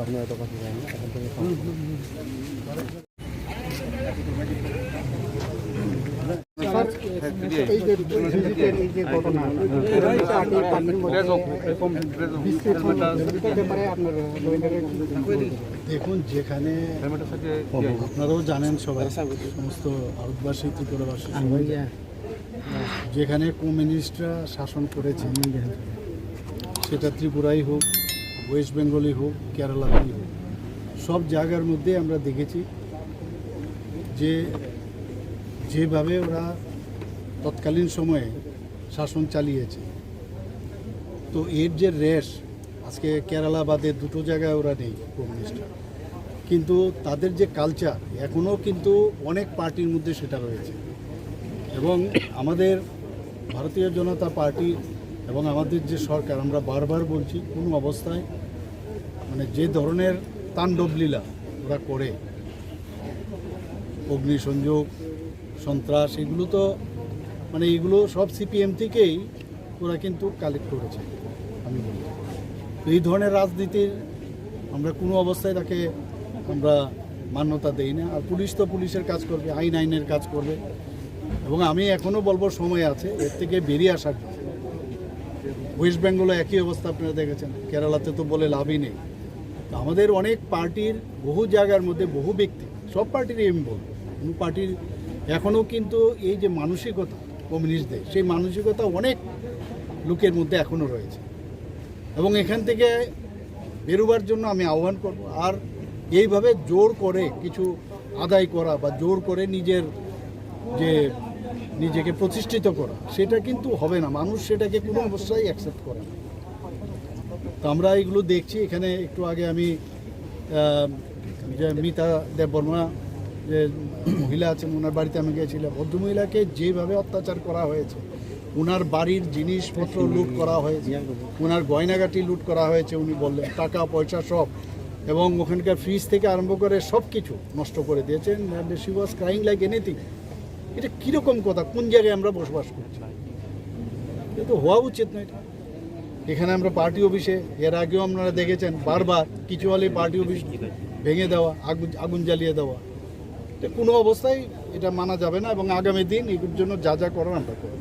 আপনার এত কথা জানেন না, এখন থেকে এই যে ভিজিটের এই যে ঘটনা দেখুন, যেখানে আপনারাও জানেন সবাই, সমস্ত ভারতবাসী, ত্রিপুরাবাসী সবাই, যেখানে কমিউনিস্টরা শাসন করেছে, সেটা ত্রিপুরাই হোক, ওয়েস্ট বেঙ্গলই হোক, কেরালাতেই হোক, সব জায়গার মধ্যে আমরা দেখেছি যে যেভাবে ওরা তৎকালীন সময়ে শাসন চালিয়েছে। তো এর যে রেশ, আজকে কেরালা বাদে দুটো জায়গায় ওরা নেই কমিউনিস্টরা, কিন্তু তাদের যে কালচার এখনও কিন্তু অনেক পার্টির মধ্যে সেটা রয়েছে। এবং আমাদের ভারতীয় জনতা পার্টি এবং আমাদের যে সরকার, আমরা বারবার বলছি, কোনো অবস্থায় মানে যে ধরনের তাণ্ডবলীলা ওরা করে, অগ্নিসংযোগ, সন্ত্রাস, এগুলো তো মানে এগুলো সব সিপিএম থেকেই ওরা কিন্তু কালেক্ট করেছে। আমি বলি তো এই ধরনের রাজনীতির আমরা কোনো অবস্থায় তাকে আমরা মান্যতা দেই না। আর পুলিশ তো পুলিশের কাজ করবে, আইনের কাজ করবে। এবং আমি এখনও বলবো সময় আছে এর থেকে বেরিয়ে আসার জন্য। ওয়েস্ট বেঙ্গলে একই অবস্থা আপনারা দেখেছেন, কেরালাতে তো বলে লাভই নেই। তো আমাদের অনেক পার্টির বহু জায়গার মধ্যে বহু ব্যক্তি, সব পার্টির আমি বলবো, কোনো পার্টির এখনও কিন্তু এই যে মানসিকতা কমিউনিস্টদের, সেই মানসিকতা অনেক লোকের মধ্যে এখনও রয়েছে। এবং এখান থেকে বেরোবার জন্য আমি আহ্বান করব। আর এইভাবে জোর করে কিছু আদায় করা বা জোর করে নিজেকে প্রতিষ্ঠিত করা, সেটা কিন্তু হবে না। মানুষ সেটাকে কোনো অবস্থায় অ্যাকসেপ্ট করে না। তো আমরা এইগুলো দেখছি। এখানে একটু আগে আমি যে মিতা দেববর্মা যে মহিলা আছেন, ওনার বাড়িতে আমি গিয়েছিলাম। ভদ্রমহিলাকে যেভাবে অত্যাচার করা হয়েছে, ওনার বাড়ির জিনিসপত্র লুট করা হয়েছে, ওনার গয়নাগাটি লুট করা হয়েছে, উনি বললেন, টাকা পয়সা সব, এবং ওখানকার ফ্রিজ থেকে আরম্ভ করে সব কিছু নষ্ট করে দিয়েছেন। She was crying like anything. এটা কীরকম কথা? কোন জায়গায় আমরা বসবাস করছি? এটা হওয়া উচিত না। এটা এখানে আমরা পার্টি অফিসে, এর আগেও আপনারা দেখেছেন বারবার কিছু হলে পার্টি অফিস ভেঙে দেওয়া, আগুন জ্বালিয়ে দেওয়া। এটা কোনো অবস্থায় এটা মানা যাবে না। এবং আগামী দিন এগুলোর জন্য যা যা করার আমরা করব।